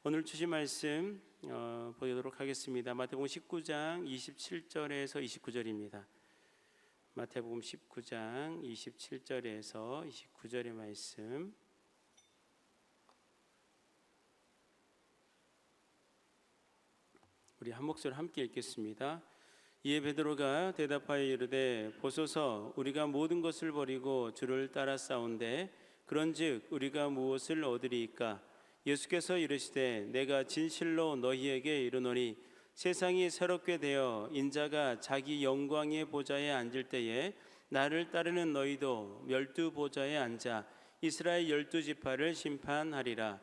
오늘 주신 말씀 보도록 하겠습니다. 마태복음 19장 27절에서 29절입니다. 마태복음 19장 27절에서 29절의 말씀, 우리 한 목소리 함께 읽겠습니다. 이에 베드로가 대답하여 이르되 보소서, 우리가 모든 것을 버리고 주를 따라 싸운데 그런즉 우리가 무엇을 얻으리이까? 예수께서 이르시되 내가 진실로 너희에게 이르노니 세상이 새롭게 되어 인자가 자기 영광의 보좌에 앉을 때에 나를 따르는 너희도 12 보좌에 앉아 이스라엘 12지파를 심판하리라.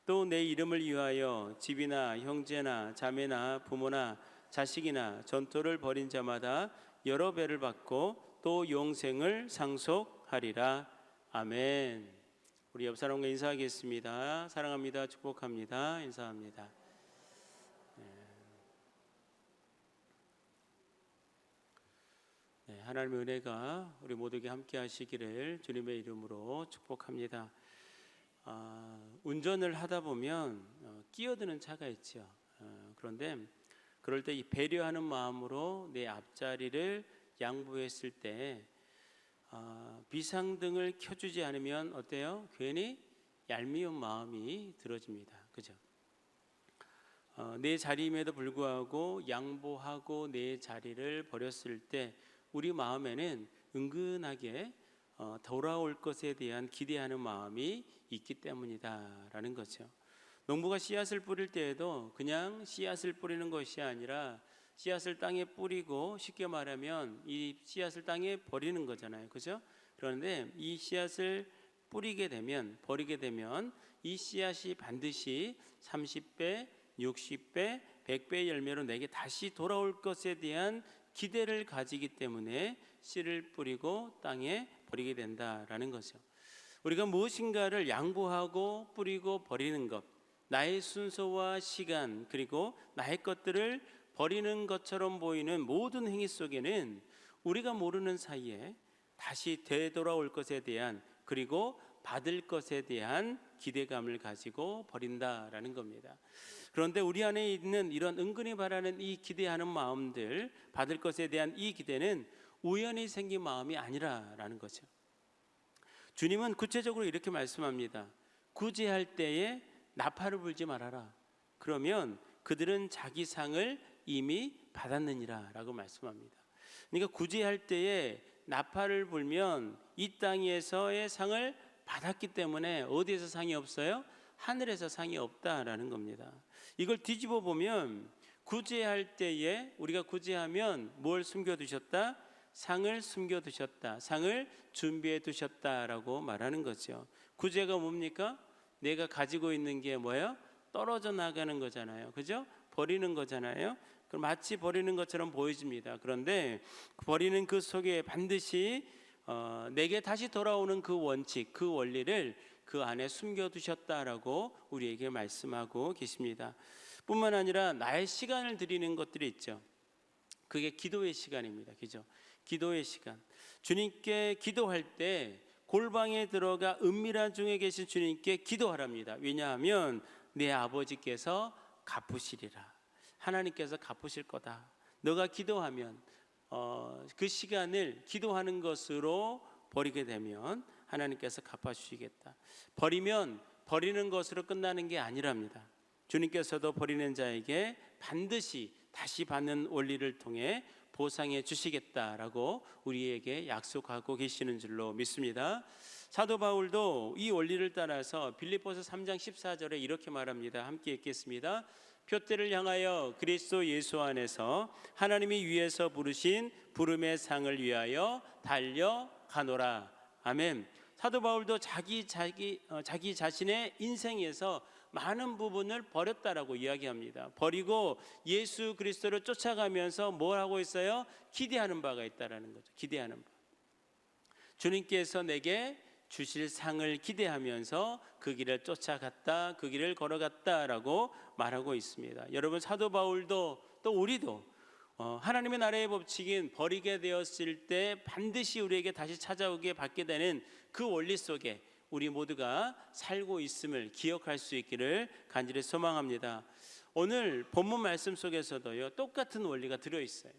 또 내 이름을 위하여 집이나 형제나 자매나 부모나 자식이나 전토를 벌인 자마다 여러 배를 받고 또 영생을 상속하리라. 아멘. 우리 옆 사람과 인사하겠습니다. 사랑합니다. 축복합니다. 인사합니다. 하나님의 은혜가 우리 모두에게 함께 하시기를 주님의 이름으로 축복합니다. 운전을 하다 보면 끼어드는 차가 있죠. 그런데 그럴 때 이 배려하는 마음으로 내 앞자리를 양보했을 때 비상등을 켜주지 않으면 어때요? 괜히 얄미운 마음이 들어집니다. 그죠? 내 자리임에도 불구하고 양보하고 내 자리를 버렸을 때 우리 마음에는 은근하게 돌아올 것에 대한 기대하는 마음이 있기 때문이다라는 거죠. 농부가 씨앗을 뿌릴 때에도 그냥 씨앗을 뿌리는 것이 아니라 씨앗을 땅에 뿌리고, 쉽게 말하면 이 씨앗을 땅에 버리는 거잖아요. 그죠? 그런데 이 씨앗을 뿌리게 되면, 버리게 되면 이 씨앗이 반드시 30배, 60배, 100배의 열매로 내게 다시 돌아올 것에 대한 기대를 가지기 때문에 씨를 뿌리고 땅에 버리게 된다라는 거죠. 우리가 무엇인가를 양보하고 뿌리고 버리는 것, 나의 순서와 시간, 그리고 나의 것들을 버리는 것처럼 보이는 모든 행위 속에는 우리가 모르는 사이에 다시 되돌아올 것에 대한, 그리고 받을 것에 대한 기대감을 가지고 버린다라는 겁니다. 그런데 우리 안에 있는 이런 은근히 바라는 이 기대하는 마음들, 받을 것에 대한 이 기대는 우연히 생긴 마음이 아니라라는 거죠. 주님은 구체적으로 이렇게 말씀합니다. 구제할 때에 나팔을 불지 말아라. 그러면 그들은 자기 상을 이미 받았느니라 라고 말씀합니다. 그러니까 구제할 때에 나팔을 불면 이 땅에서의 상을 받았기 때문에 어디에서 상이 없어요? 하늘에서 상이 없다라는 겁니다. 이걸 뒤집어 보면 구제할 때에, 우리가 구제하면 뭘 숨겨두셨다? 상을 숨겨두셨다, 상을 준비해 두셨다라고 말하는 거죠. 구제가 뭡니까? 내가 가지고 있는 게 뭐예요? 떨어져 나가는 거잖아요. 그죠? 버리는 거잖아요. 그럼 마치 버리는 것처럼 보여집니다. 그런데 버리는 그 속에 반드시 내게 다시 돌아오는 그 원칙, 그 원리를 그 안에 숨겨두셨다라고 우리에게 말씀하고 계십니다. 뿐만 아니라 나의 시간을 드리는 것들이 있죠. 그게 기도의 시간입니다. 그죠? 기도의 시간. 주님께 기도할 때 골방에 들어가 은밀한 중에 계신 주님께 기도하랍니다. 왜냐하면 내 아버지께서 갚으시리라. 하나님께서 갚으실 거다. 너가 기도하면 그 시간을 기도하는 것으로 버리게 되면 하나님께서 갚아주시겠다. 버리면 버리는 것으로 끝나는 게 아니랍니다. 주님께서도 버리는 자에게 반드시 다시 받는 원리를 통해 보상해 주시겠다라고 우리에게 약속하고 계시는 줄로 믿습니다. 사도 바울도 이 원리를 따라서 빌립보서 3장 14절에 이렇게 말합니다. 함께 읽겠습니다. 표대를 향하여 그리스도 예수 안에서 하나님이 위에서 부르신 부름의 상을 위하여 달려가노라. 아멘. 사도 바울도 자기 자신의 인생에서 많은 부분을 버렸다라고 이야기합니다. 버리고 예수 그리스도를 쫓아가면서 뭘 하고 있어요? 기대하는 바가 있다라는 거죠. 기대하는 바. 주님께서 내게 주실 상을 기대하면서 그 길을 쫓아갔다, 그 길을 걸어갔다라고 말하고 있습니다. 여러분, 사도 바울도 또 우리도 하나님의 나라의 법칙인 버리게 되었을 때 반드시 우리에게 다시 찾아오게 받게 되는 그 원리 속에 우리 모두가 살고 있음을 기억할 수 있기를 간절히 소망합니다. 오늘 본문 말씀 속에서도요, 똑같은 원리가 들어있어요.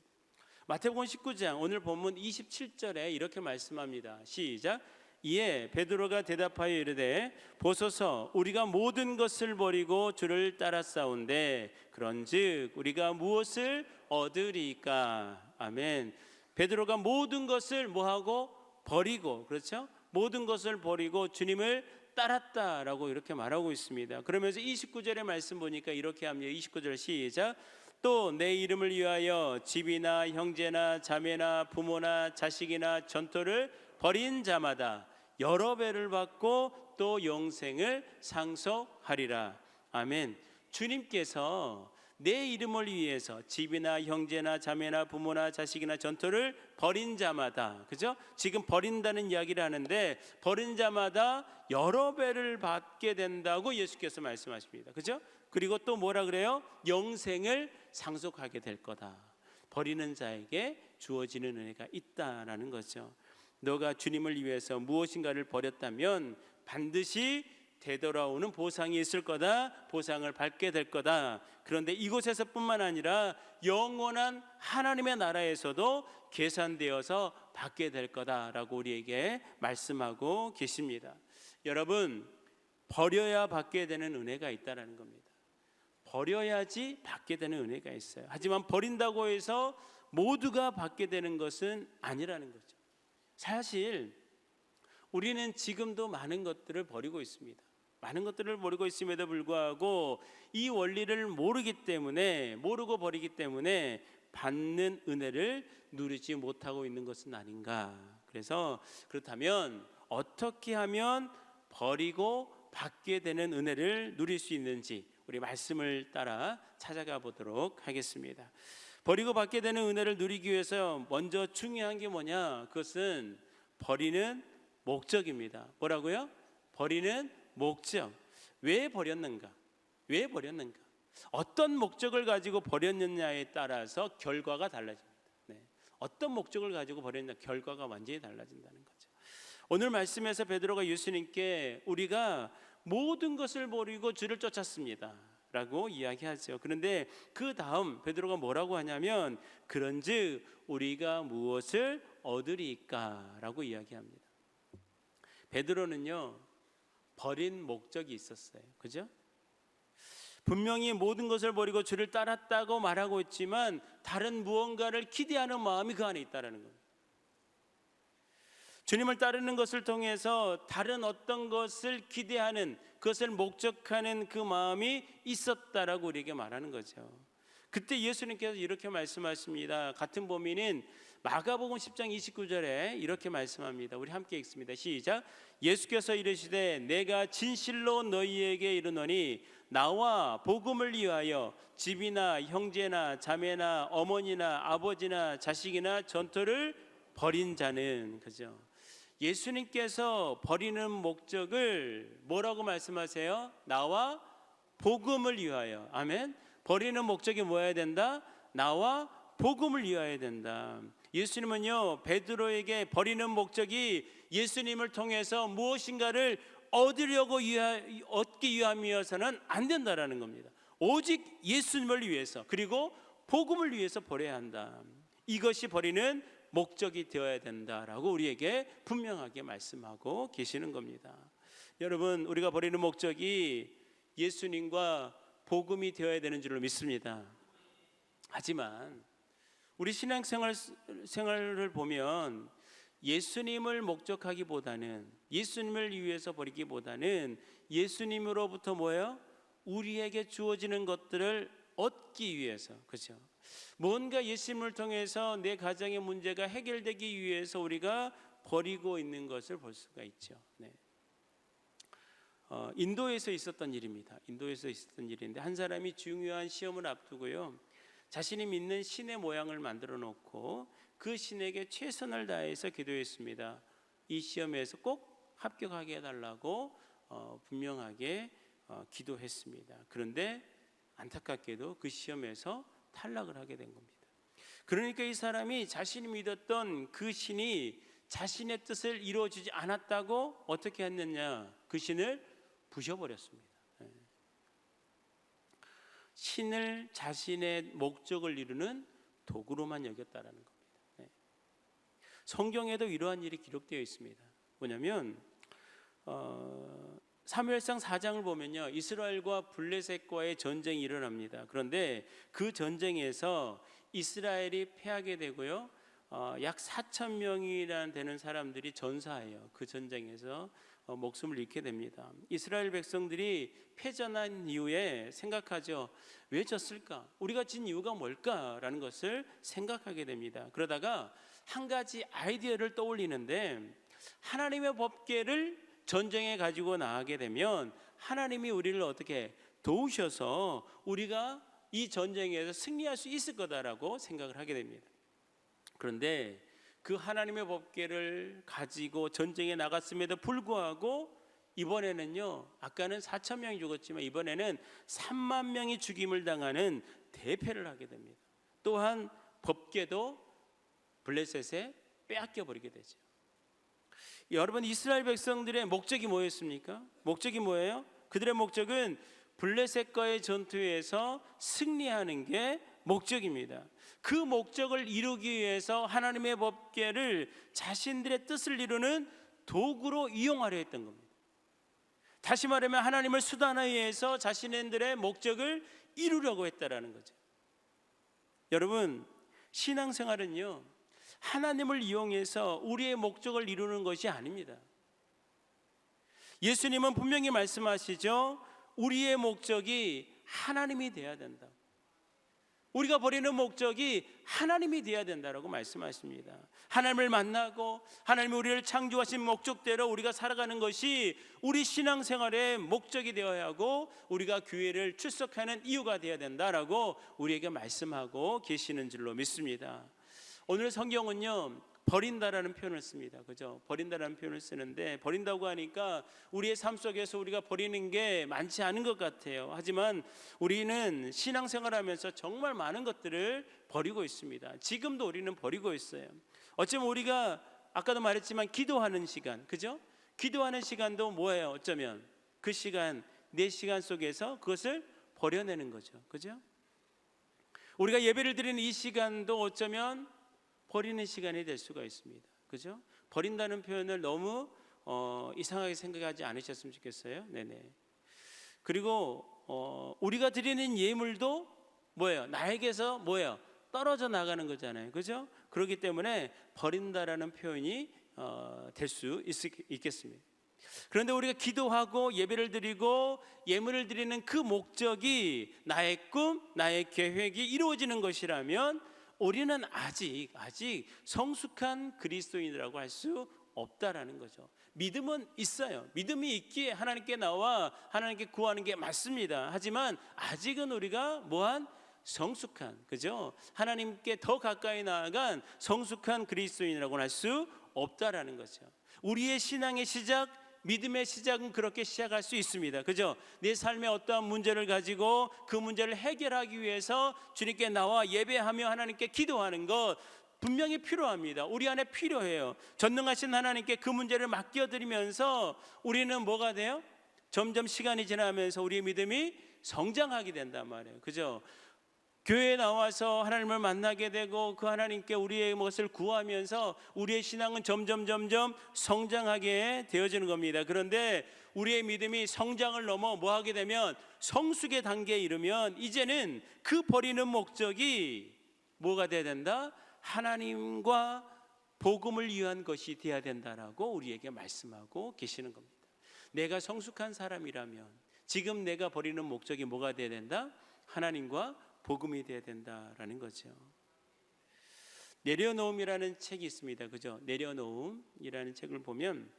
마태복음 19장 오늘 본문 27절에 이렇게 말씀합니다. 시작. 이에 베드로가 대답하여 이르되 보소서, 우리가 모든 것을 버리고 주를 따랐사온데 그런즉 우리가 무엇을 얻으리까? 아멘. 베드로가 모든 것을 뭐하고? 버리고, 그렇죠? 모든 것을 버리고 주님을 따랐다라고 이렇게 말하고 있습니다. 그러면서 29절의 말씀 보니까 이렇게 합니다. 29절 시작. 또 내 이름을 위하여 집이나 형제나 자매나 부모나 자식이나 전토를 벌인 자마다 여러 배를 받고 또 영생을 상속하리라. 아멘. 주님께서 내 이름을 위해서 집이나 형제나 자매나 부모나 자식이나 전토를 벌인 자마다, 그죠? 지금 버린다는 이야기를 하는데 버린 자마다 여러 배를 받게 된다고 예수께서 말씀하십니다. 그죠? 그리고 또 뭐라 그래요? 영생을 상속하게 될 거다. 버리는 자에게 주어지는 은혜가 있다라는 거죠. 너가 주님을 위해서 무엇인가를 버렸다면 반드시 되돌아오는 보상이 있을 거다. 보상을 받게 될 거다. 그런데 이곳에서뿐만 아니라 영원한 하나님의 나라에서도 계산되어서 받게 될 거다라고 우리에게 말씀하고 계십니다. 여러분, 버려야 받게 되는 은혜가 있다라는 겁니다. 버려야지 받게 되는 은혜가 있어요. 하지만 버린다고 해서 모두가 받게 되는 것은 아니라는 거죠. 사실 우리는 지금도 많은 것들을 버리고 있습니다. 많은 것들을 버리고 있음에도 불구하고 이 원리를 모르고 버리기 때문에 받는 은혜를 누리지 못하고 있는 것은 아닌가. 그래서 그렇다면 어떻게 하면 버리고 받게 되는 은혜를 누릴 수 있는지 우리 말씀을 따라 찾아가 보도록 하겠습니다. 버리고 받게 되는 은혜를 누리기 위해서 먼저 중요한 게 뭐냐? 그것은 버리는 목적입니다. 뭐라고요? 버리는 목적. 왜 버렸는가? 왜 버렸는가? 어떤 목적을 가지고 버렸느냐에 따라서 결과가 달라집니다. 네. 어떤 목적을 가지고 버렸느냐, 결과가 완전히 달라진다는 거죠. 오늘 말씀에서 베드로가 예수님께 우리가 모든 것을 버리고 주를 쫓았습니다 라고 이야기하죠. 그런데 그 다음 베드로가 뭐라고 하냐면 그런즉 우리가 무엇을 얻으리까 라고 이야기합니다. 베드로는요, 버린 목적이 있었어요. 그죠? 분명히 모든 것을 버리고 주를 따랐다고 말하고 있지만 다른 무언가를 기대하는 마음이 그 안에 있다는 겁니다. 주님을 따르는 것을 통해서 다른 어떤 것을 기대하는, 그것을 목적하는 그 마음이 있었다라고 우리에게 말하는 거죠. 그때 예수님께서 이렇게 말씀하십니다. 같은 범위는 마가복음 10장 29절에 이렇게 말씀합니다. 우리 함께 읽습니다. 시작. 예수께서 이르시되 내가 진실로 너희에게 이르노니 나와 복음을 위하여 집이나 형제나 자매나 어머니나 아버지나 자식이나 전토를 버린 자는, 그죠? 예수님께서 버리는 목적을 뭐라고 말씀하세요? 나와 복음을 위하여. 아멘. 버리는 목적이 뭐여야 된다? 나와 복음을 위하여 된다. 예수님은요, 베드로에게 버리는 목적이 예수님을 통해서 무엇인가를 얻기 위함이어서는 안 된다라는 겁니다. 오직 예수님을 위해서, 그리고 복음을 위해서 버려야 한다. 이것이 버리는 목적이 되어야 된다라고 우리에게 분명하게 말씀하고 계시는 겁니다. 여러분, 우리가 버리는 목적이 예수님과 복음이 되어야 되는 줄로 믿습니다. 하지만 우리 신앙생활을 보면 예수님을 목적하기보다는, 예수님을 위해서 버리기보다는 예수님으로부터 뭐예요? 우리에게 주어지는 것들을 얻기 위해서, 그렇죠? 뭔가 예수님을 통해서 내 가정의 문제가 해결되기 위해서 우리가 버리고 있는 것을 볼 수가 있죠. 네. 인도에서 있었던 일입니다. 인도에서 있었던 일인데 한 사람이 중요한 시험을 앞두고요, 자신이 믿는 신의 모양을 만들어 놓고 그 신에게 최선을 다해서 기도했습니다. 이 시험에서 꼭 합격하게 해달라고 분명하게 기도했습니다. 그런데 안타깝게도 그 시험에서 탈락을 하게 된 겁니다. 그러니까 이 사람이 자신이 믿었던 그 신이 자신의 뜻을 이루어주지 않았다고 어떻게 했느냐? 그 신을 부셔버렸습니다. 신을 자신의 목적을 이루는 도구로만 여겼다라는 겁니다. 성경에도 이러한 일이 기록되어 있습니다. 뭐냐면 사무엘상 4장을 보면요, 이스라엘과 블레셋과의 전쟁이 일어납니다. 그런데 그 전쟁에서 이스라엘이 패하게 되고요, 약 4천 명이나 되는 사람들이 전사해요. 그 전쟁에서 목숨을 잃게 됩니다. 이스라엘 백성들이 패전한 이후에 생각하죠. 왜 졌을까? 우리가 진 이유가 뭘까라는 것을 생각하게 됩니다. 그러다가 한 가지 아이디어를 떠올리는데, 하나님의 법궤를 전쟁에 가지고 나가게 되면 하나님이 우리를 어떻게 도우셔서 우리가 이 전쟁에서 승리할 수 있을 거다라고 생각을 하게 됩니다. 그런데 그 하나님의 법궤를 가지고 전쟁에 나갔음에도 불구하고 이번에는요, 아까는 4천 명이 죽었지만 이번에는 3만 명이 죽임을 당하는 대패를 하게 됩니다. 또한 법궤도 블레셋에 빼앗겨 버리게 되죠. 여러분, 이스라엘 백성들의 목적이 뭐였습니까? 목적이 뭐예요? 그들의 목적은 블레셋과의 전투에서 승리하는 게 목적입니다. 그 목적을 이루기 위해서 하나님의 법궤를 자신들의 뜻을 이루는 도구로 이용하려 했던 겁니다. 다시 말하면 하나님을 수단화해서 자신들의 목적을 이루려고 했다라는 거죠. 여러분, 신앙생활은요, 하나님을 이용해서 우리의 목적을 이루는 것이 아닙니다. 예수님은 분명히 말씀하시죠. 우리의 목적이 하나님이 되어야 된다. 우리가 버리는 목적이 하나님이 되어야 된다라고 말씀하십니다. 하나님을 만나고 하나님이 우리를 창조하신 목적대로 우리가 살아가는 것이 우리 신앙생활의 목적이 되어야 하고 우리가 교회를 출석하는 이유가 되어야 된다라고 우리에게 말씀하고 계시는 줄로 믿습니다. 오늘 성경은요, 버린다라는 표현을 씁니다. 그죠? 버린다라는 표현을 쓰는데, 버린다고 하니까 우리의 삶 속에서 우리가 버리는 게 많지 않은 것 같아요. 하지만 우리는 신앙생활하면서 정말 많은 것들을 버리고 있습니다. 지금도 우리는 버리고 있어요. 어쩌면 우리가 아까도 말했지만 기도하는 시간, 그죠? 기도하는 시간도 뭐예요? 어쩌면 그 시간, 내 시간 속에서 그것을 버려내는 거죠. 그죠? 우리가 예배를 드리는 이 시간도 어쩌면 버리는 시간이 될 수가 있습니다. 그죠? 버린다는 표현을 너무 이상하게 생각하지 않으셨으면 좋겠어요. 네네. 그리고 우리가 드리는 예물도 뭐예요? 나에게서 뭐예요? 떨어져 나가는 거잖아요. 그죠? 그렇기 때문에 버린다라는 표현이 될 수 있겠습니다. 그런데 우리가 기도하고 예배를 드리고 예물을 드리는 그 목적이 나의 꿈, 나의 계획이 이루어지는 것이라면 우리는 아직 성숙한 그리스도인이라고 할 수 없다라는 거죠. 믿음은 있어요. 믿음이 있기에 하나님께 나와 하나님께 구하는 게 맞습니다. 하지만 아직은 우리가 뭐한 성숙한, 그죠? 하나님께 더 가까이 나아간 성숙한 그리스도인이라고 할 수 없다라는 거죠. 우리의 신앙의 시작, 믿음의 시작은 그렇게 시작할 수 있습니다. 그죠? 내 삶에 어떠한 문제를 가지고 그 문제를 해결하기 위해서 주님께 나와 예배하며 하나님께 기도하는 것 분명히 필요합니다. 우리 안에 필요해요. 전능하신 하나님께 그 문제를 맡겨드리면서 우리는 뭐가 돼요? 점점 시간이 지나면서 우리의 믿음이 성장하게 된단 말이에요. 그죠? 교회에 나와서 하나님을 만나게 되고 그 하나님께 우리의 것을 구하면서 우리의 신앙은 점점 성장하게 되어지는 겁니다. 그런데 우리의 믿음이 성장을 넘어 뭐하게 되면 성숙의 단계에 이르면 이제는 그 버리는 목적이 뭐가 되어야 된다? 하나님과 복음을 위한 것이 되어야 된다라고 우리에게 말씀하고 계시는 겁니다. 내가 성숙한 사람이라면 지금 내가 버리는 목적이 뭐가 되어야 된다? 하나님과 복음이 되어야 된다라는 거죠. 내려놓음이라는 책이 있습니다. 그죠? 내려놓음이라는 책을 보면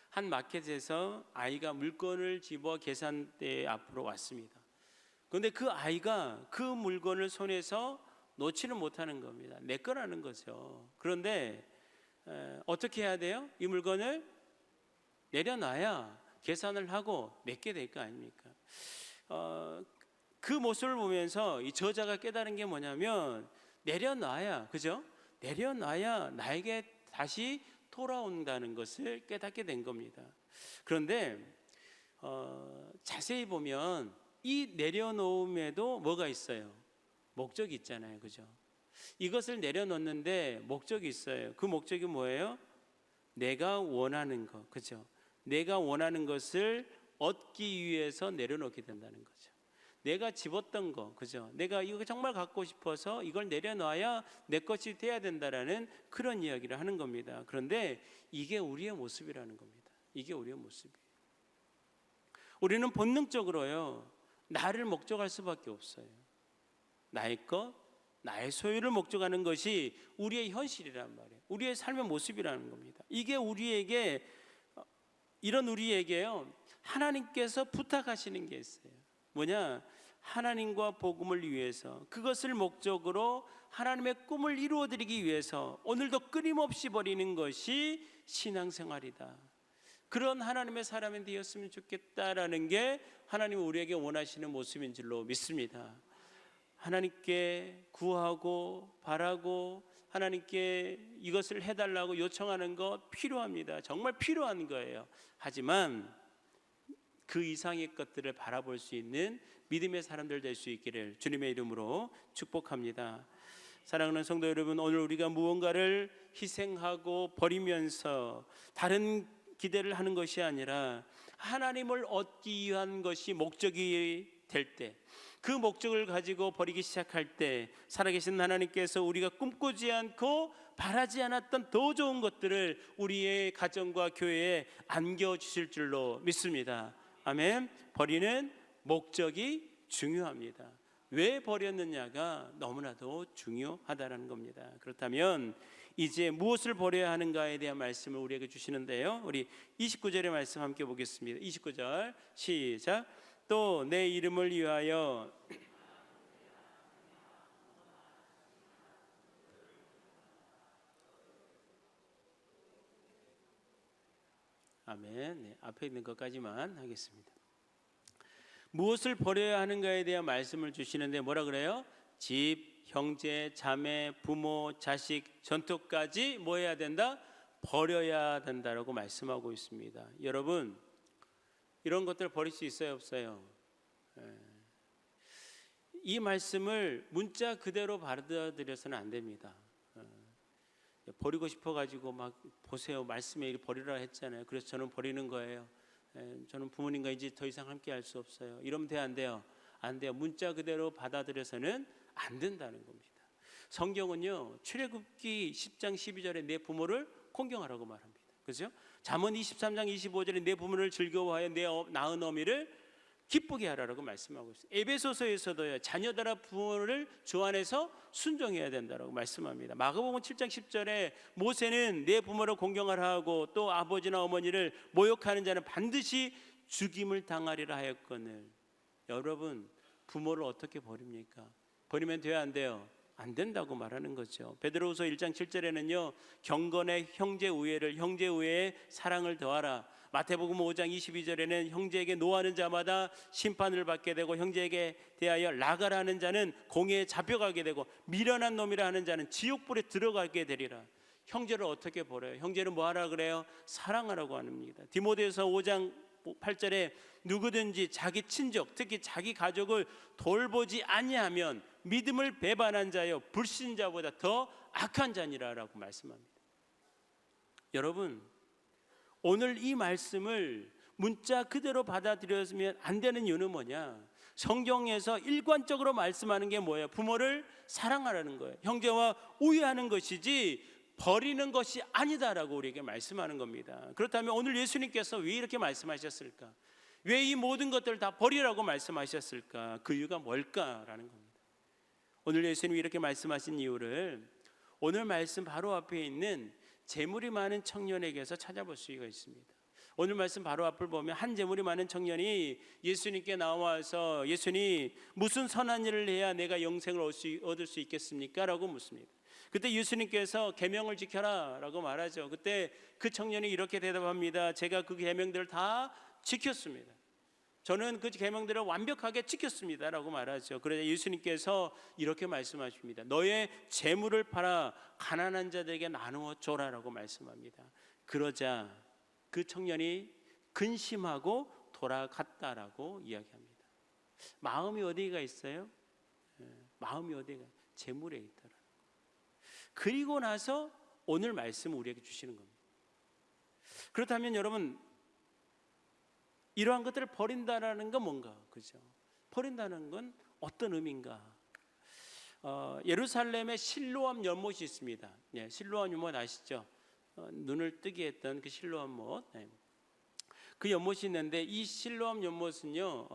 한 마켓에서 아이가 물건을 집어 계산대 앞으로 왔습니다. 그런데 그 아이가 그 물건을 손에서 놓지는 못하는 겁니다. 내 거라는 거죠. 그런데 어떻게 해야 돼요? 이 물건을 내려놔야 계산을 하고 내게 될 거 아닙니까? 그 모습을 보면서 이 저자가 깨달은 게 뭐냐면 내려놔야, 그죠? 내려놔야 나에게 다시 돌아온다는 것을 깨닫게 된 겁니다. 그런데 자세히 보면 이 내려놓음에도 뭐가 있어요? 목적이 있잖아요, 그죠? 이것을 내려놓는데 목적이 있어요. 그 목적이 뭐예요? 내가 원하는 것, 그죠? 내가 원하는 것을 얻기 위해서 내려놓게 된다는 거죠. 내가 집었던 거, 그죠? 내가 이거 정말 갖고 싶어서 이걸 내려놔야 내 것이 돼야 된다라는 그런 이야기를 하는 겁니다. 그런데 이게 우리의 모습이라는 겁니다. 이게 우리의 모습이에요. 우리는 본능적으로요, 나를 목적할 수밖에 없어요. 나의 것, 나의 소유를 목적하는 것이 우리의 현실이란 말이에요. 우리의 삶의 모습이라는 겁니다. 이게 이런 우리에게요, 하나님께서 부탁하시는 게 있어요. 뭐냐? 하나님과 복음을 위해서, 그것을 목적으로 하나님의 꿈을 이루어드리기 위해서 오늘도 끊임없이 버리는 것이 신앙생활이다. 그런 하나님의 사람이 되었으면 좋겠다라는 게 하나님이 우리에게 원하시는 모습인 줄로 믿습니다. 하나님께 구하고 바라고 하나님께 이것을 해달라고 요청하는 거 필요합니다. 정말 필요한 거예요. 하지만 그 이상의 것들을 바라볼 수 있는 믿음의 사람들 될 수 있기를 주님의 이름으로 축복합니다. 사랑하는 성도 여러분, 오늘 우리가 무언가를 희생하고 버리면서 다른 기대를 하는 것이 아니라 하나님을 얻기 위한 것이 목적이 될 때, 그 목적을 가지고 버리기 시작할 때 살아계신 하나님께서 우리가 꿈꾸지 않고 바라지 않았던 더 좋은 것들을 우리의 가정과 교회에 안겨주실 줄로 믿습니다. 아멘. 버리는 목적이 중요합니다. 왜 버렸느냐가 너무나도 중요하다는 겁니다. 그렇다면 이제 무엇을 버려야 하는가에 대한 말씀을 우리에게 주시는데요, 우리 29절의 말씀 함께 보겠습니다. 29절 시작. 또 내 이름을 위하여 아멘. 네, 앞에 있는 것까지만 하겠습니다. 무엇을 버려야 하는가에 대한 말씀을 주시는데 뭐라 그래요? 집, 형제, 자매, 부모, 자식, 전토까지 뭐 해야 된다? 버려야 된다라고 말씀하고 있습니다. 여러분, 이런 것들 버릴 수 있어요, 없어요? 이 말씀을 문자 그대로 받아들여서는 안 됩니다. 버리고 싶어가지고 막 보세요, 말씀에 버리라 했잖아요. 그래서 저는 버리는 거예요. 저는 부모님과 이제 더 이상 함께 할 수 없어요. 이러면 돼요, 안 돼요? 안 돼요. 문자 그대로 받아들여서는 안 된다는 겁니다. 성경은요, 출애굽기 10장 12절에 내 부모를 공경하라고 말합니다. 그죠? 잠언 23장 25절에 내 부모를 즐거워하여 내 낳은 어미를 기쁘게 하라고 말씀하고 있어요. 에베소서에서도요, 자녀들아 부모를 주 안에서 순종해야 된다고 말씀합니다. 마가복음 7장 10절에 모세는 내 부모를 공경하라 하고 또 아버지나 어머니를 모욕하는 자는 반드시 죽임을 당하리라 하였거늘. 여러분, 부모를 어떻게 버립니까? 버리면 돼요, 안 돼요? 안 된다고 말하는 거죠. 베드로후서 1장 7절에는요, 경건의 형제 우애를, 형제 우애에 사랑을 더하라. 마태복음 5장 22절에는 형제에게 노하는 자마다 심판을 받게 되고 형제에게 대하여 나가라 하는 자는 공회에 잡혀가게 되고 미련한 놈이라 하는 자는 지옥불에 들어가게 되리라. 형제를 어떻게 버려요? 형제는 뭐 하라 그래요? 사랑하라고 합니다. 디모데후서 5장 8절에 누구든지 자기 친족, 특히 자기 가족을 돌보지 아니하면 믿음을 배반한 자여 불신자보다 더 악한 자니라라고 말씀합니다. 여러분, 오늘 이 말씀을 문자 그대로 받아들여지면 안 되는 이유는 뭐냐? 성경에서 일관적으로 말씀하는 게 뭐예요? 부모를 사랑하라는 거예요. 형제와 우애하는 것이지 버리는 것이 아니다라고 우리에게 말씀하는 겁니다. 그렇다면 오늘 예수님께서 왜 이렇게 말씀하셨을까? 왜 이 모든 것들을 다 버리라고 말씀하셨을까? 그 이유가 뭘까라는 겁니다. 오늘 예수님이 이렇게 말씀하신 이유를 오늘 말씀 바로 앞에 있는 재물이 많은 청년에게서 찾아볼 수가 있습니다. 오늘 말씀 바로 앞을 보면 한 재물이 많은 청년이 예수님께 나와서 예수님, 무슨 선한 일을 해야 내가 영생을 얻을 수 있겠습니까? 라고 묻습니다. 그때 예수님께서 계명을 지켜라 라고 말하죠. 그때 그 청년이 이렇게 대답합니다. 제가 그 계명들을 다 지켰습니다. 저는 그 계명들을 완벽하게 지켰습니다 라고 말하죠. 그러자 예수님께서 이렇게 말씀하십니다. 너의 재물을 팔아 가난한 자들에게 나누어 줘라 라고 말씀합니다. 그러자 그 청년이 근심하고 돌아갔다라고 이야기합니다. 마음이 어디가 있어요? 마음이 어디가? 재물에 있더라. 그리고 나서 오늘 말씀을 우리에게 주시는 겁니다. 그렇다면 여러분, 이러한 것들을 버린다라는 건 뭔가, 그죠? 버린다는 건 어떤 의미인가? 예루살렘에 실로암 연못이 있습니다. 실로암 연못 아시죠? 눈을 뜨게 했던 그 실로암 못. 그 연못이 있는데 이 실로암 연못은요,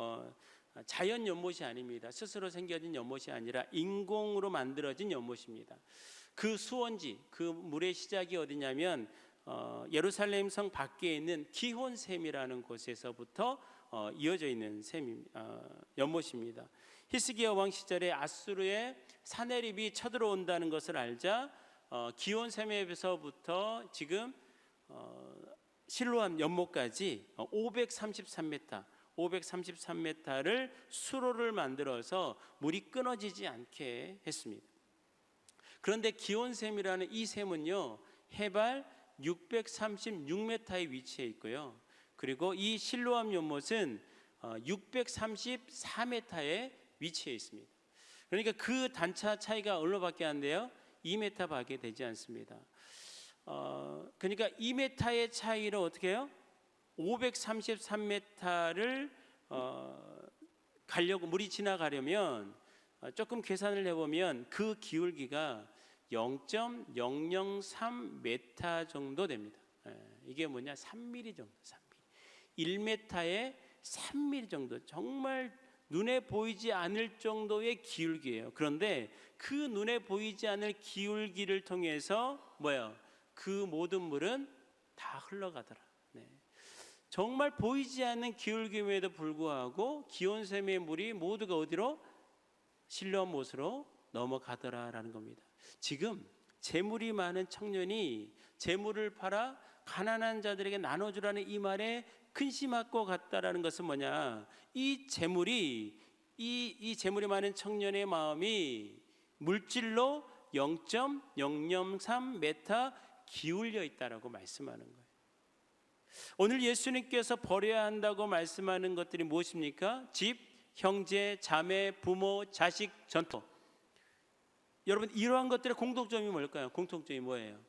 자연 연못이 아닙니다. 스스로 생겨진 연못이 아니라 인공으로 만들어진 연못입니다. 그 수원지, 그 물의 시작이 어디냐면 예루살렘 성 밖에 있는 기혼샘이라는 곳에서부터 이어져 있는 연못입니다. 히스기야 왕 시절에 아수르의 사네립이 쳐들어온다는 것을 알자 기혼샘에서부터 지금 실로암 연못까지 533m를 수로를 만들어서 물이 끊어지지 않게 했습니다. 그런데 기온샘이라는 이 샘은요, 해발 636m에 위치해 있고요. 그리고 이 실로암 연못은 634m에 위치해 있습니다. 그러니까 그 단차 차이가 얼마밖에 안 돼요? 2m밖에 되지 않습니다. 그러니까 2m의 차이로 어떻게 해요? 533m를 가려고, 물이 지나가려면 조금 계산을 해보면 그 기울기가 0.003m 정도 됩니다. 이게 뭐냐? 3mm 정도, 3mm. 1m에 3mm 정도, 정말 눈에 보이지 않을 정도의 기울기예요. 그런데 그 눈에 보이지 않을 기울기를 통해서 뭐예요? 그 모든 물은 다 흘러가더라. 정말 보이지 않는 기울기임에도 불구하고 기온샘의 물이 모두가 어디로? 실로암 못으로 넘어가더라라는 겁니다. 지금 재물이 많은 청년이 재물을 팔아 가난한 자들에게 나눠주라는 이 말에 근심하고 갔다라는 것은 뭐냐? 이 재물이 이 재물이 많은 청년의 마음이 물질로 0.003m 기울여 있다라고 말씀하는 거예요. 오늘 예수님께서 버려야 한다고 말씀하는 것들이 무엇입니까? 집, 형제, 자매, 부모, 자식, 전토. 여러분, 이러한 것들의 공통점이 뭘까요? 공통점이 뭐예요?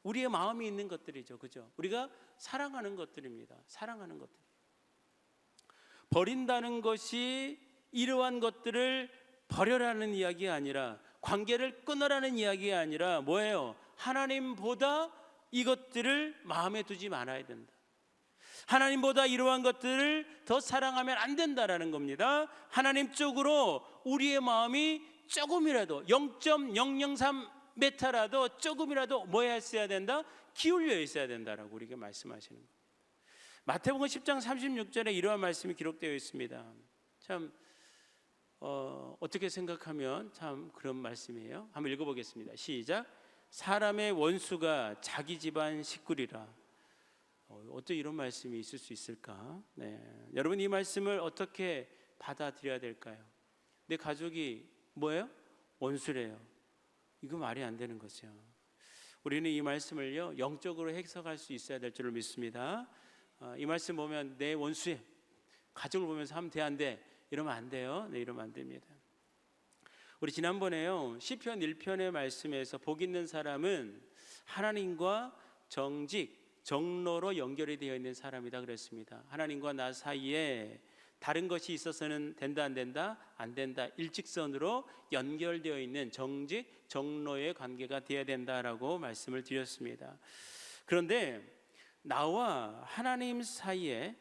우리의 마음이 있는 것들이죠, 그죠? 우리가 사랑하는 것들입니다. 사랑하는 것들. 버린다는 것이 이러한 것들을 버려라는 이야기가 아니라, 관계를 끊으라는 이야기가 아니라 뭐예요? 하나님보다 이것들을 마음에 두지 말아야 된다. 하나님보다 이러한 것들을 더 사랑하면 안 된다라는 겁니다. 하나님 쪽으로 우리의 마음이 조금이라도 0.003m라도 조금이라도 뭐 했어야 된다? 기울여 있어야 된다라고 우리에게 말씀하시는 겁니다. 마태복음 10장 36절에 이러한 말씀이 기록되어 있습니다. 참 어떻게 생각하면 참 그런 말씀이에요. 한번 읽어보겠습니다. 시작. 사람의 원수가 자기 집안 식구리라. 어떻게 이런 말씀이 있을 수 있을까? 여러분, 이 말씀을 어떻게 받아들여야 될까요? 내 가족이 뭐예요? 원수래요. 이거 말이 안 되는 거죠. 우리는 이 말씀을요, 영적으로 해석할 수 있어야 될 줄을 믿습니다. 이 말씀 보면 내 원수에 가족을 보면서 하면 돼, 안 돼? 이러면 안 돼요. 이러면 안 됩니다. 우리 지난번에요, 시편 1편의 말씀에서 복 있는 사람은 하나님과 정직, 정로로 연결이 되어 있는 사람이다 그랬습니다. 하나님과 나 사이에 다른 것이 있어서는 된다, 안 된다? 안 된다. 일직선으로 연결되어 있는 정직, 정로의 관계가 되어야 된다라고 말씀을 드렸습니다. 그런데 나와 하나님 사이에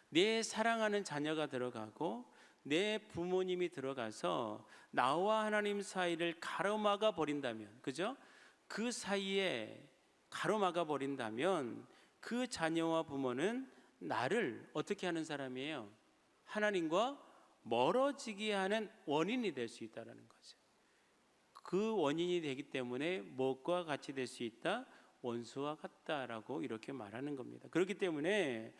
내 사랑하는 자녀가 들어가고 내 부모님이 들어가서 나와 하나님 사이를 가로막아 버린다면, 그죠? 그 사이에 가로막아 버린다면 그 자녀와 부모는 나를 어떻게 하는 사람이에요? 하나님과 멀어지게 하는 원인이 될 수 있다는 거죠. 그 원인이 되기 때문에 무엇과 같이 될 수 있다? 원수와 같다라고 이렇게 말하는 겁니다. 그렇기 때문에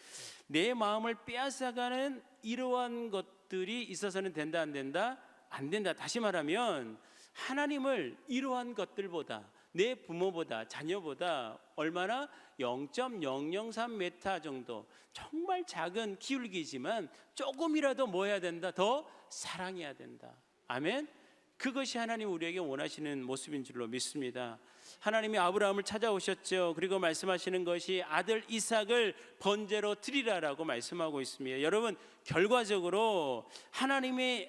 내 마음을 빼앗아가는 이러한 것들이 있어서는 된다, 안 된다? 안 된다. 다시 말하면 하나님을 이러한 것들보다, 내 부모보다, 자녀보다 얼마나 0.003m 정도, 정말 작은 기울기지만 조금이라도 뭐 해야 된다? 더 사랑해야 된다. 아멘. 그것이 하나님 우리에게 원하시는 모습인 줄로 믿습니다. 하나님이 아브라함을 찾아오셨죠. 그리고 말씀하시는 것이 아들 이삭을 번제로 드리라라고 말씀하고 있습니다. 여러분, 결과적으로 하나님이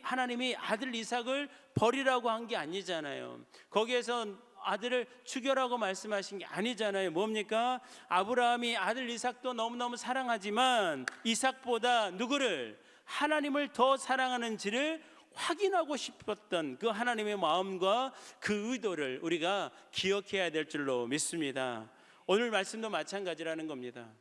아들 이삭을 버리라고 한 게 아니잖아요. 거기에서 아들을 죽여라고 말씀하신 게 아니잖아요. 뭡니까? 아브라함이 아들 이삭도 너무너무 사랑하지만 이삭보다 누구를? 하나님을 더 사랑하는지를 확인하고 싶었던 그 하나님의 마음과 그 의도를 우리가 기억해야 될 줄로 믿습니다. 오늘 말씀도 마찬가지라는 겁니다.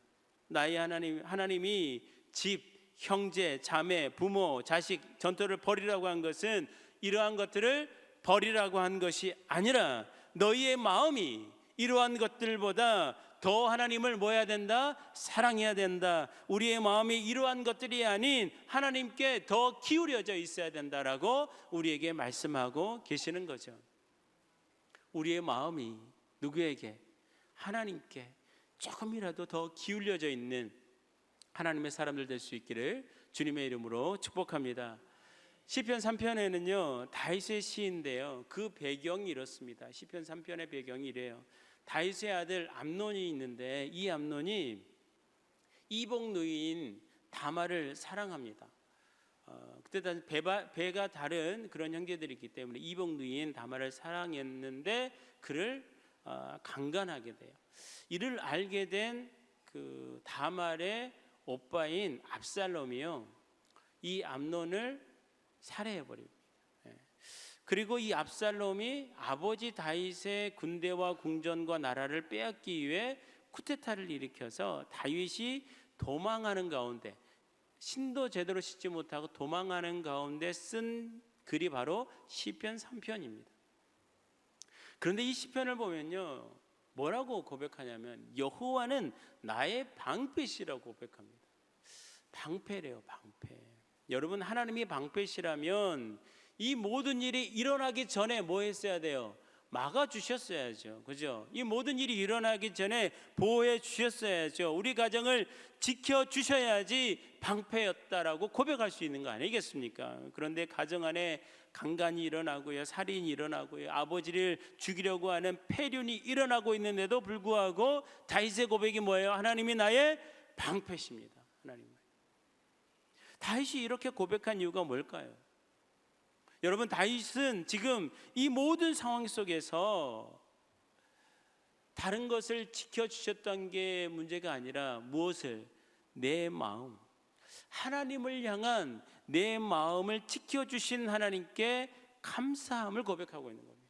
나의 하나님이 집, 형제, 자매, 부모, 자식, 전토를 버리라고 한 것은 이러한 것들을 버리라고 한 것이 아니라 너희의 마음이 이러한 것들보다 더 하나님을 뭐 해야 된다? 사랑해야 된다. 우리의 마음이 이러한 것들이 아닌 하나님께 더 기울여져 있어야 된다라고 우리에게 말씀하고 계시는 거죠. 우리의 마음이 누구에게? 하나님께 조금이라도 더 기울여져 있는 하나님의 사람들 될 수 있기를 주님의 이름으로 축복합니다. 시편 3편에는요 다윗의 시인데요, 그 배경이 이렇습니다. 시편 3편의 배경이 이래요. 다윗의 아들 암논이 있는데 이 암논이 이복 누이인 다말을 사랑합니다. 그때 당시 배가 다른 그런 형제들이 있기 때문에 이복 누이인 다말을 사랑했는데 그를 강간하게 돼요. 이를 알게 된 그 다말의 오빠인 압살롬이요, 이 암논을 살해해버립니다. 그리고 이 압살롬이 아버지 다윗의 군대와 궁전과 나라를 빼앗기 위해 쿠데타를 일으켜서 다윗이 도망하는 가운데, 신도 제대로 씻지 못하고 도망하는 가운데 쓴 글이 바로 시편 3편입니다. 그런데 이 시편을 보면요 뭐라고 고백하냐면 여호와는 나의 방패시라고 고백합니다. 방패래요, 방패. 여러분, 하나님이 방패시라면 이 모든 일이 일어나기 전에 뭐 했어야 돼요? 막아주셨어야죠. 그죠? 이 모든 일이 일어나기 전에 보호해 주셨어야죠. 우리 가정을 지켜주셔야지 방패였다라고 고백할 수 있는 거 아니겠습니까? 그런데 가정 안에 강간이 일어나고요, 살인이 일어나고요, 아버지를 죽이려고 하는 폐륜이 일어나고 있는데도 불구하고 다윗의 고백이 뭐예요? 하나님이 나의 방패십니다. 하나님. 다윗이 이렇게 고백한 이유가 뭘까요? 여러분, 다윗은 지금 이 모든 상황 속에서 다른 것을 지켜주셨던 게 문제가 아니라 무엇을? 내 마음, 하나님을 향한 내 마음을 지켜주신 하나님께 감사함을 고백하고 있는 겁니다.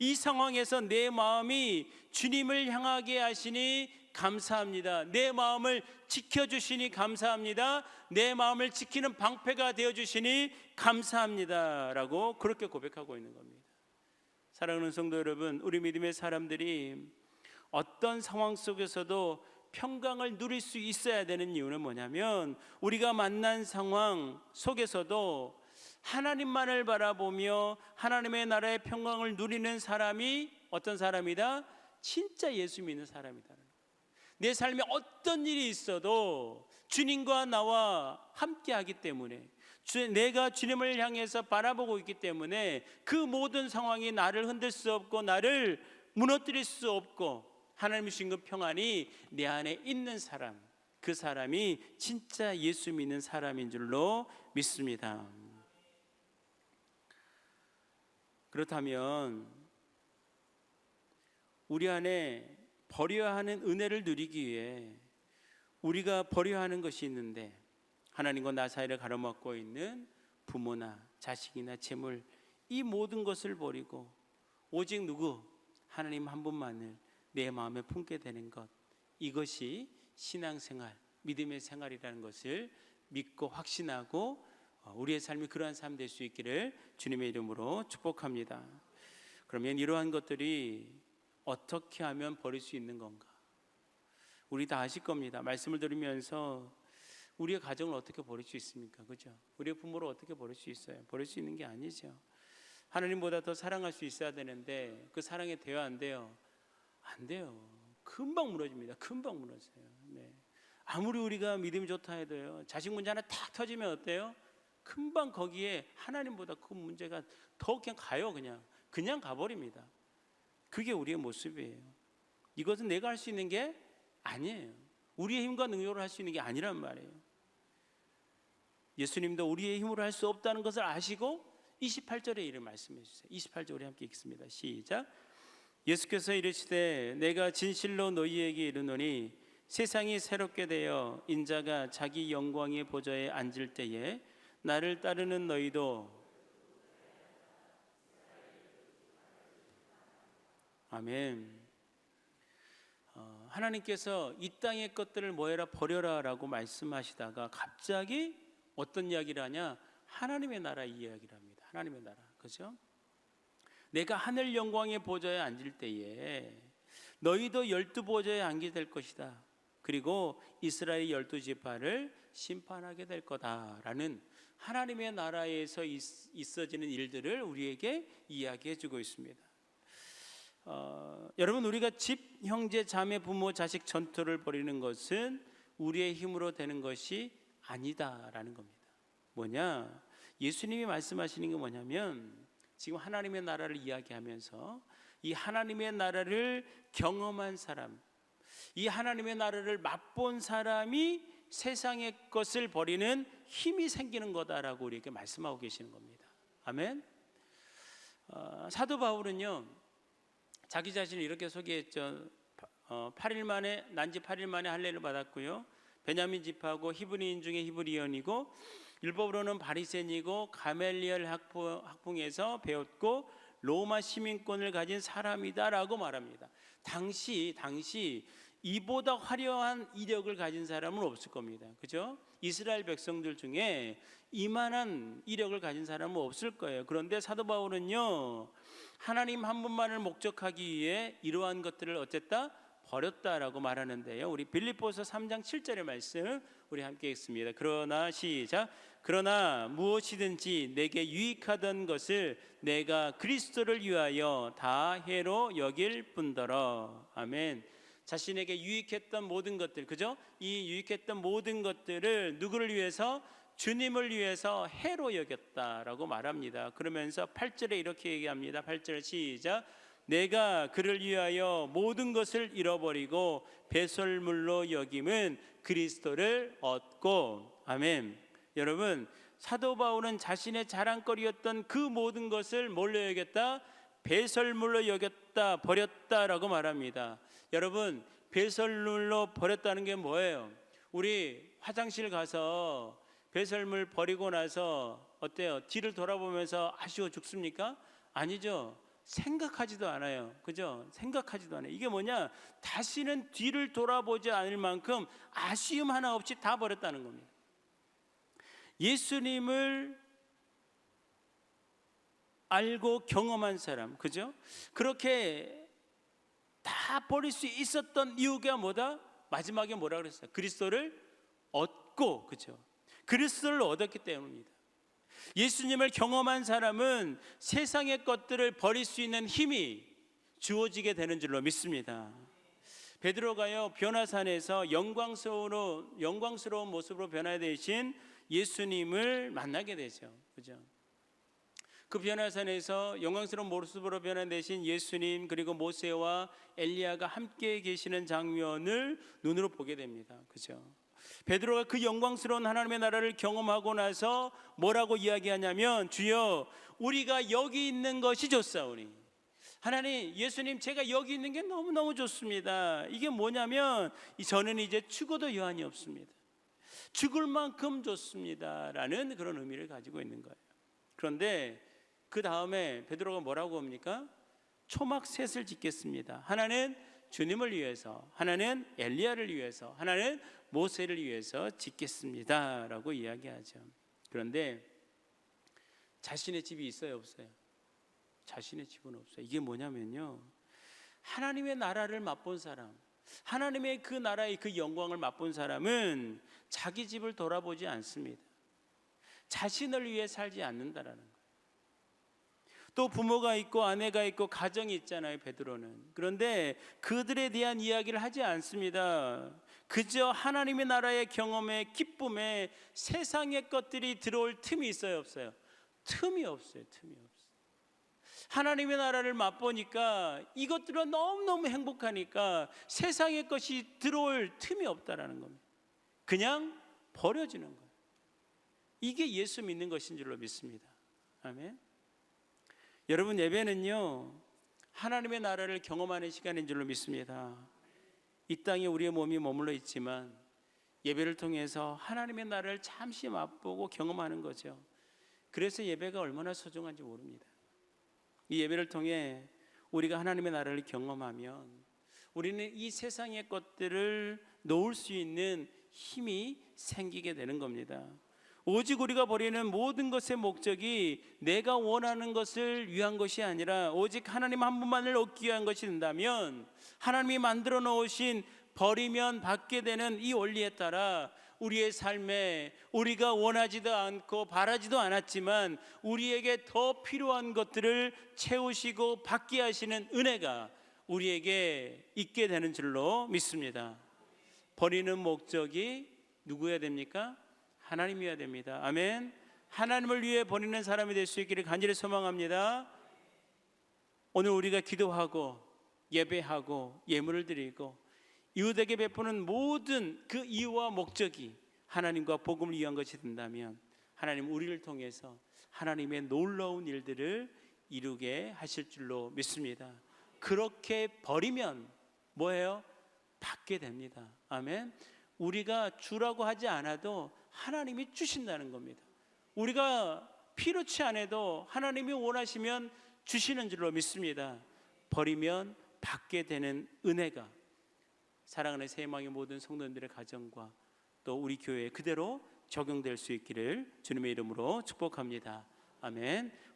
이 상황에서 내 마음이 주님을 향하게 하시니 감사합니다. 내 마음을 지켜주시니 감사합니다. 내 마음을 지키는 방패가 되어주시니 감사합니다 라고 그렇게 고백하고 있는 겁니다. 사랑하는 성도 여러분, 우리 믿음의 사람들이 어떤 상황 속에서도 평강을 누릴 수 있어야 되는 이유는 뭐냐면, 우리가 만난 상황 속에서도 하나님만을 바라보며 하나님의 나라의 평강을 누리는 사람이 어떤 사람이다? 진짜 예수 믿는 사람이다. 내 삶에 어떤 일이 있어도 주님과 나와 함께 하기 때문에, 내가 주님을 향해서 바라보고 있기 때문에 그 모든 상황이 나를 흔들 수 없고 나를 무너뜨릴 수 없고 하나님의 주신 그 평안이 내 안에 있는 사람, 그 사람이 진짜 예수 믿는 사람인 줄로 믿습니다. 그렇다면 우리 안에 버려야 하는 은혜를 누리기 위해 우리가 버려야 하는 것이 있는데, 하나님과 나 사이를 가로막고 있는 부모나 자식이나 재물, 이 모든 것을 버리고 오직 누구? 하나님 한 분만을 내 마음에 품게 되는 것, 이것이 신앙생활, 믿음의 생활이라는 것을 믿고 확신하고 우리의 삶이 그러한 삶 될 수 있기를 주님의 이름으로 축복합니다. 그러면 이러한 것들이 어떻게 하면 버릴 수 있는 건가? 우리 다 아실 겁니다. 말씀을 들으면서 우리의 가정을 어떻게 버릴 수 있습니까? 그죠? 우리의 부모를 어떻게 버릴 수 있어요? 버릴 수 있는 게 아니죠. 하나님보다 더 사랑할 수 있어야 되는데 그 사랑이 돼요, 안 돼요? 안 돼요. 금방 무너집니다. 금방 무너져요. 네. 아무리 우리가 믿음이 좋다 해도요, 자식 문제 하나 탁 터지면 어때요? 금방 거기에 하나님보다 그 문제가 더 그냥 가요. 그냥 가버립니다. 그게 우리의 모습이에요. 이것은 내가 할 수 있는 게 아니에요. 우리의 힘과 능력으로 할 수 있는 게 아니란 말이에요. 예수님도 우리의 힘으로 할 수 없다는 것을 아시고 28절에 이를 말씀해 주세요. 28절 우리 함께 읽습니다. 시작. 예수께서 이르시되 내가 진실로 너희에게 이르노니 세상이 새롭게 되어 인자가 자기 영광의 보좌에 앉을 때에 나를 따르는 너희도 아멘. 하나님께서 이 땅의 것들을 뭐해라 버려라 라고 말씀하시다가 갑자기 어떤 이야기를 하냐? 하나님의 나라 이야기를 합니다. 하나님의 나라, 그죠? 내가 하늘 영광의 보좌에 앉을 때에 너희도 12보좌에 앉게 될 것이다. 그리고 이스라엘 12지파를 심판하게 될 거다라는 하나님의 나라에서 있어지는 일들을 우리에게 이야기해 주고 있습니다. 여러분, 우리가 집, 형제, 자매, 부모, 자식 전투를 벌이는 것은 우리의 힘으로 되는 것이 아니다라는 겁니다. 뭐냐? 예수님이 말씀하시는 게 뭐냐면 지금 하나님의 나라를 이야기하면서 이 하나님의 나라를 경험한 사람, 이 하나님의 나라를 맛본 사람이 세상의 것을 버리는 힘이 생기는 거다라고 우리에게 말씀하고 계시는 겁니다. 아멘. 사도 바울은요, 자기 자신을 이렇게 소개했죠. 8일 만에 난지 8일 만에 할례를 받았고요. 베냐민 지파고 히브리인 중에 히브리언이고 율법으로는 바리새인이고 가멜리엘 학풍에서 배웠고 로마 시민권을 가진 사람이다라고 말합니다. 당시 이보다 화려한 이력을 가진 사람은 없을 겁니다. 그죠? 이스라엘 백성들 중에 이만한 이력을 가진 사람은 없을 거예요. 그런데 사도 바울은요, 하나님 한 분만을 목적하기 위해 이러한 것들을 어쨌다? 버렸다라고 말하는데요. 우리 빌립보서 3장 7절의 말씀 우리 함께 읽습니다. 그러나 시작. 그러나 무엇이든지 내게 유익하던 것을 내가 그리스도를 위하여 다 해로 여길 뿐더러. 아멘. 자신에게 유익했던 모든 것들, 그죠? 이 유익했던 모든 것들을 누구를 위해서? 주님을 위해서 해로 여겼다라고 말합니다. 그러면서 8절에 이렇게 얘기합니다. 8절 시작. 내가 그를 위하여 모든 것을 잃어버리고 배설물로 여김은 그리스도를 얻고. 아멘. 여러분, 사도 바울은 자신의 자랑거리였던 그 모든 것을 뭘로 여겼다? 배설물로 여겼다, 버렸다라고 말합니다. 여러분, 배설물로 버렸다는 게 뭐예요? 우리 화장실 가서 배설물 버리고 나서 어때요? 뒤를 돌아보면서 아쉬워 죽습니까? 아니죠. 생각하지도 않아요. 그죠? 생각하지도 않아요. 이게 뭐냐? 다시는 뒤를 돌아보지 않을 만큼 아쉬움 하나 없이 다 버렸다는 겁니다. 예수님을 알고 경험한 사람, 그죠? 그렇게 다 버릴 수 있었던 이유가 뭐다? 마지막에 뭐라 그랬어요? 그리스도를 얻고, 그죠? 그리스도를 얻었기 때문입니다. 예수님을 경험한 사람은 세상의 것들을 버릴 수 있는 힘이 주어지게 되는 줄로 믿습니다. 베드로가요, 변화산에서 영광스러운 모습으로 변화되신 예수님을 만나게 되죠. 그죠? 그 변화산에서 영광스러운 모습으로 변화되신 예수님, 그리고 모세와 엘리야가 함께 계시는 장면을 눈으로 보게 됩니다. 그죠? 베드로가 그 영광스러운 하나님의 나라를 경험하고 나서 뭐라고 이야기하냐면, 주여 우리가 여기 있는 것이 좋사오니. 하나님, 예수님, 제가 여기 있는 게 너무너무 좋습니다. 이게 뭐냐면 저는 이제 죽어도 여한이 없습니다. 죽을 만큼 좋습니다 라는 그런 의미를 가지고 있는 거예요. 그런데 그 다음에 베드로가 뭐라고 합니까? 초막셋을 짓겠습니다. 하나는 주님을 위해서, 하나는 엘리야를 위해서, 하나는 모세를 위해서 짓겠습니다 라고 이야기하죠. 그런데 자신의 집이 있어요, 없어요? 자신의 집은 없어요. 이게 뭐냐면요, 하나님의 나라를 맛본 사람, 하나님의 그 나라의 그 영광을 맛본 사람은 자기 집을 돌아보지 않습니다. 자신을 위해 살지 않는다라는 거예요. 또 부모가 있고 아내가 있고 가정이 있잖아요, 베드로는. 그런데 그들에 대한 이야기를 하지 않습니다. 그저 하나님의 나라의 경험에, 기쁨에 세상의 것들이 들어올 틈이 있어요, 없어요? 틈이 없어요. 하나님의 나라를 맛보니까 이것들은 너무너무 행복하니까 세상의 것이 들어올 틈이 없다라는 겁니다. 그냥 버려지는 거예요. 이게 예수 믿는 것인 줄로 믿습니다. 아멘. 여러분, 예배는요, 하나님의 나라를 경험하는 시간인 줄로 믿습니다. 이 땅에 우리의 몸이 머물러 있지만 예배를 통해서 하나님의 나라를 잠시 맛보고 경험하는 거죠. 그래서 예배가 얼마나 소중한지 모릅니다. 이 예배를 통해 우리가 하나님의 나라를 경험하면 우리는 이 세상의 것들을 놓을 수 있는 힘이 생기게 되는 겁니다. 오직 우리가 버리는 모든 것의 목적이 내가 원하는 것을 위한 것이 아니라 오직 하나님 한 분만을 얻기 위한 것이 된다면, 하나님이 만들어 놓으신 버리면 받게 되는 이 원리에 따라 우리의 삶에 우리가 원하지도 않고 바라지도 않았지만 우리에게 더 필요한 것들을 채우시고 받게 하시는 은혜가 우리에게 있게 되는 줄로 믿습니다. 버리는 목적이 누구여야 됩니까? 하나님이어야 됩니다. 아멘. 하나님을 위해 버리는 사람이 될 수 있기를 간절히 소망합니다. 오늘 우리가 기도하고 예배하고 예물을 드리고 이웃에게 베푸는 모든 그 이유와 목적이 하나님과 복음을 위한 것이 된다면 하나님 우리를 통해서 하나님의 놀라운 일들을 이루게 하실 줄로 믿습니다. 그렇게 버리면 뭐예요? 받게 됩니다. 아멘. 우리가 주라고 하지 않아도 하나님이 주신다는 겁니다. 우리가 필요치 않아도 하나님이 원하시면 주시는 줄로 믿습니다. 버리면 받게 되는 은혜가 사랑하는 새해망의 모든 성도님들의 가정과 또 우리 교회에 그대로 적용될 수 있기를 주님의 이름으로 축복합니다. 아멘.